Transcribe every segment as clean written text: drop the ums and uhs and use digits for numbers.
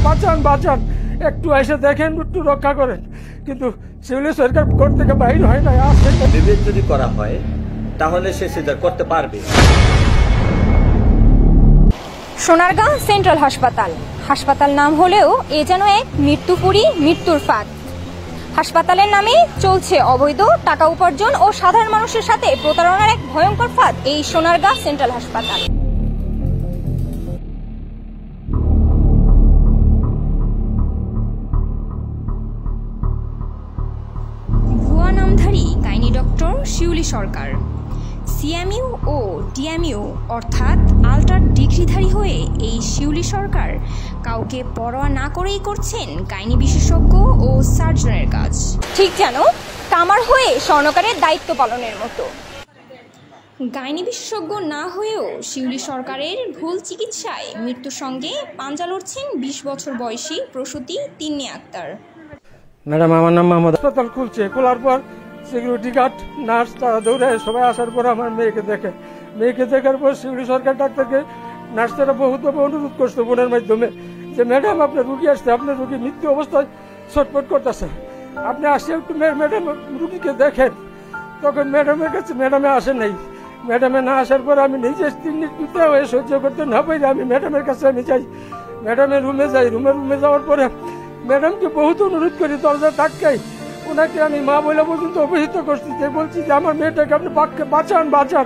বাঁচান বাঁচান, একটু এসে দেখেন, একটু রক্ষা করেন। কিন্তু সিভিল সরকার কোর্ট থেকে বাইর হয় না। বিবেক যদি করা হয় তাহলে সে সিজার করতে পারবে। সোনারগাঁ সেন্ট্রাল হাসপাতাল, হাসপাতাল নাম হলেও এ যেন এক মৃত্যুপুরী, মৃত্যুর ফাঁদ। হাসপাতালের নামে চলছে অবৈধ টাকা উপার্জন ও সাধারণ মানুষের সাথে প্রতারণার এক ভয়ঙ্কর ফাঁদ এই সোনারগাঁ সেন্ট্রাল হাসপাতাল। ভুয়া নামধারী গাইনি ডক্টর শিউলি সরকার সিএমইউ ও ডিএমইউ অর্থাৎ আল্ট্রা ডিগ্রিধারী হয়ে এই শিউলি সরকার কাউকে পরোয়া না করেই করছেন গাইনি বিশেষজ্ঞ ও সার্জনের কাজ, ঠিক যেন কামার হয়ে স্বর্ণকারের দায়িত্ব পালনের মতো। গাইনি বিশেষজ্ঞ না হয়েও শিউলি সরকারের ভুল চিকিৎসায় মৃত্যুর সঙ্গে পাঞ্জা লড়ছেন 20 বছর বয়সী প্রসূতি তিন্নি আক্তার। ম্যাডাম, আমার নাম মোহাম্মদ। হাসপাতাল খুলছে, খোলার পর সিকিউরিটি গার্ড, নার্স তারা দৌড়ে সবাই আসার পর আমার মেয়েকে দেখে। মেয়েকে দেখার পর শিউলি সরকার ডাক্তারকে নার্সরা বহুতভাবে অনুরোধ করছে বোনের মাধ্যমে যে ম্যাডাম আপনার রুগী আসছে, আপনার রুগী মৃত্যু অবস্থায় ছটফট করতেছে, আপনি আসে একটু ম্যাডাম রুগীকে দেখেন। তখন ম্যাডামের কাছে ম্যাডামে আসে নাই। ম্যাডামে না আসার পর আমি নিজে তিনটা হয়ে সহ্য করতে না পারি আমি ম্যাডামের কাছে আমি যাই, ম্যাডামের রুমে যাই। রুমে যাওয়ার পরে ম্যাডামকে বহুত অনুরোধ করি, দরজা ধাক্কাই। ওনাকে আমি মা বলে পর্যন্ত অভিহিত করছি, যে বলছি যে আমার মেয়েটাকে আপনি বাঁচান বাঁচান,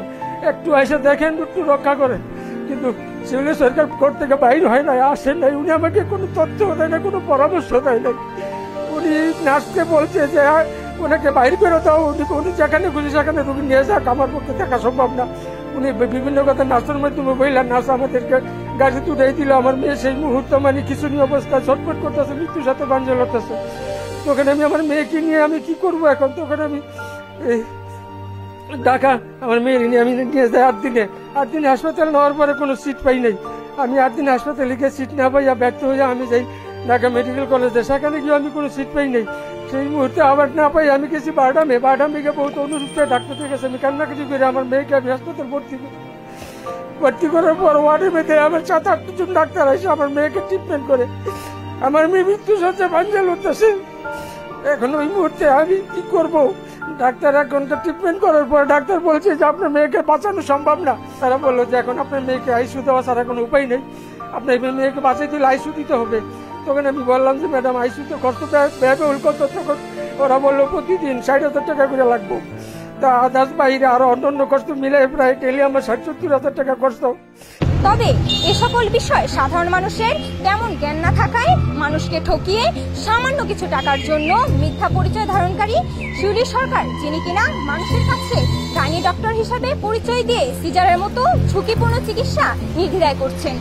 একটু এসে দেখেন, একটু রক্ষা করেন। কিন্তু সিভিল সরকার কোর্ট থেকে বাইর হয় নাই, আসেন নাই। উনি আমাকে কোনো তথ্য দেয় না, কোনো পরামর্শ দেয় নাই। উনি নার্সকে বলছে যে ওনাকে বাইর করে দাও, উনি যেখানে খুশি সেখানে রুগী নিয়ে যাক, আমার পক্ষে দেখা সম্ভব না। উনি বিভিন্ন কথা নার্সের মাধ্যমে বললেন, নার্স আমাদেরকে গাড়ি তুলে দিল। আমার মেয়ে সেই মুহূর্তে মানে খিচুড়ি অবস্থায় ছটফট করতেছে, মৃত্যুর সাথে বাঞ্জা লড়তেছে। তখন আমি আমার মেয়েকে নিয়ে আমি কি করবো এখন? তখন আমি ঢাকা আমার মেয়ে নিয়ে আমি নিয়ে যাই। 8 দিনে হাসপাতাল নেওয়ার পরে কোনো সিট পাই নাই। আমি 8 দিনে হাসপাতালে গিয়ে সিট না পাইয়া ব্যর্থ হয়ে আমি যাই ঢাকা মেডিকেল কলেজে, সেখানে গিয়ে আমি কোনো সিট পাই নাই। সেই মুহূর্তে আবার না পাই আমি গেছি বারডামে গিয়ে বহুত অনুরোধ করে ডাক্তারের কাছে আমি কান্নাকাটি করে আমার মেয়েকে আমি হাসপাতাল ভর্তি করার পর ওয়ার্ডের মধ্যে আমার 7-8 জন ডাক্তার এসে আমার মেয়েকে ট্রিটমেন্ট করে। আমার মেয়ে মৃত্যু সজ্জা বাঞ্জা লড়তেছে। এখন ওই মুহূর্তে আমি কি করব? ডাক্তার 1 ঘন্টা ট্রিটমেন্ট করার পর ডাক্তার বলছে যে আপনার মেয়েকে বাঁচানো সম্ভব না। তারা বললো যে এখন আপনার মেয়েকে আইসিইউ দেওয়া ছাড়া কোনো উপায় নেই, আপনার মেয়েকে বাঁচাই দিলে আইসিইউ দিতে হবে। তখন আমি বললাম যে ম্যাডাম আইসিইউ তো কত ব্যয়বহুল কত। তখন ওরা বললো প্রতিদিন 60,000 টাকা করে লাগবো। তা আদার্স বাইরে আরো অন্যান্য কষ্ট মিলে প্রায় টেলি আমার 60-70,000 টাকা খরচ। তবে এ সকল বিষয় সাধারণ মানুষের তেমন জ্ঞান না থাকায় মানুষকে ঠকিয়ে সামান্য কিছু টাকার জন্য মিথ্যা পরিচয় ধারণকারী শিউলি সরকার, যিনি কিনা মানুষের কাছে গাইনি ডক্টর হিসেবে পরিচয় দিয়ে সিজারের মতো ঝুঁকিপূর্ণ চিকিৎসা নির্দ্বিধায় করছেন।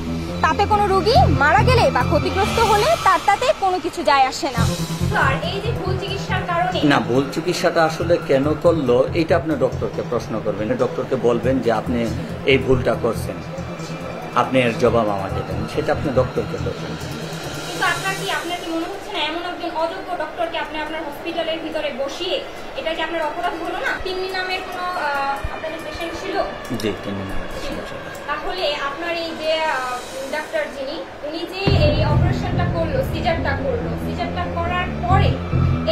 তাতে কোনো রোগী মারা গেলে বা ক্ষতিগ্রস্ত হলে তাতে কোনো কিছু যায় আসে না। আর এই যে ভুল চিকিৎসার কারণে না, ভুল চিকিৎসাটা আসলে কেন করলো এটা আপনি ডক্টরকে প্রশ্ন করবেন, ডক্টরকে বলবেন যে আপনি এই ভুলটা করছেন, আপনি এর জবাব আমাকে দেন, সেটা আপনি ডক্টরকে করবেন। কিন্তু আপনার কি মনে হচ্ছে না এমন একজন অযোগ্য ডক্টরকে আপনি আপনার হসপিটালের ভিতরে বসিয়ে এটা কি আপনার অপরাধ হলো না? তিন্নি নামের কোনো আপনাদের পেশেন্ট ছিল? জি, তিন্নি নামের পেশেন্ট ছিল। তাহলে আপনার এই যে ডাক্তার যিনি, উনি যে এই অপারেশনটা করলো, সিজারটা করার পরে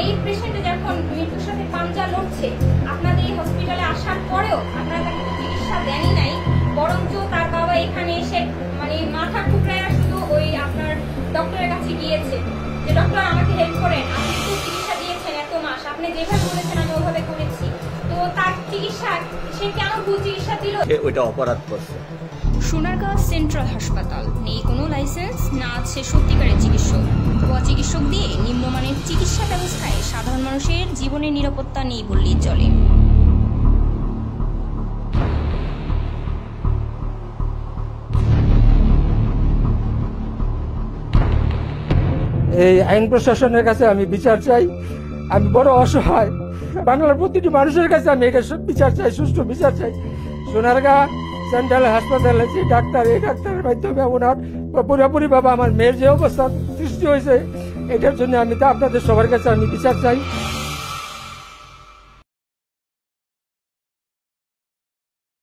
এই পেশেন্ট যখন মৃত্যুর সাথে পাঞ্জা লড়ছে, আপনাদের এই হসপিটালে আসার পরেও আপনারা তাকে চিকিৎসা দেনই নাই, বরঞ্চ তার বাবা এখানে এসে মানে মাথা টুকরায় শুধু ওই আপনার ডক্টরের কাছে গিয়েছে যে ডক্টর আমাকে হেল্প করেন, আপনি তো চিকিৎসা দিয়েছেন এত মাস, আপনি যেভাবে বলেছেন আমি ওভাবে করেছি। তো তার চিকিৎসা সে কেন ভুল চিকিৎসা দিল? ওইটা অপরাধ করছে। সোনারগাঁ সেন্ট্রাল হাসপাতাল, নেই কোনো লাইসেন্স, না আছে সত্যিকারের চিকিৎসক। ভুয়া চিকিৎসক দিয়ে নিম্নমানের চিকিৎসা ব্যবস্থায় সাধারণ মানুষের জীবনের নিরাপত্তা নেই বললেই চলে। এই আইন প্রশাসনের কাছে আমি বিচার চাই। আমি বড় অসহায়, বাংলার প্রতিটি মানুষের কাছে আমি এটা বিচার চাই, সুষ্ঠু বিচার চাই। সোনারগাঁ সেন্ট্রাল হাসপাতালে যে ডাক্তার, এই ডাক্তারের মাধ্যমে ওনার পুরোপুরি ভাবে আমার মেয়ের যে অবস্থা সৃষ্টি হয়েছে, এটার জন্য আমি আপনাদের সবার কাছে আমি বিচার চাই।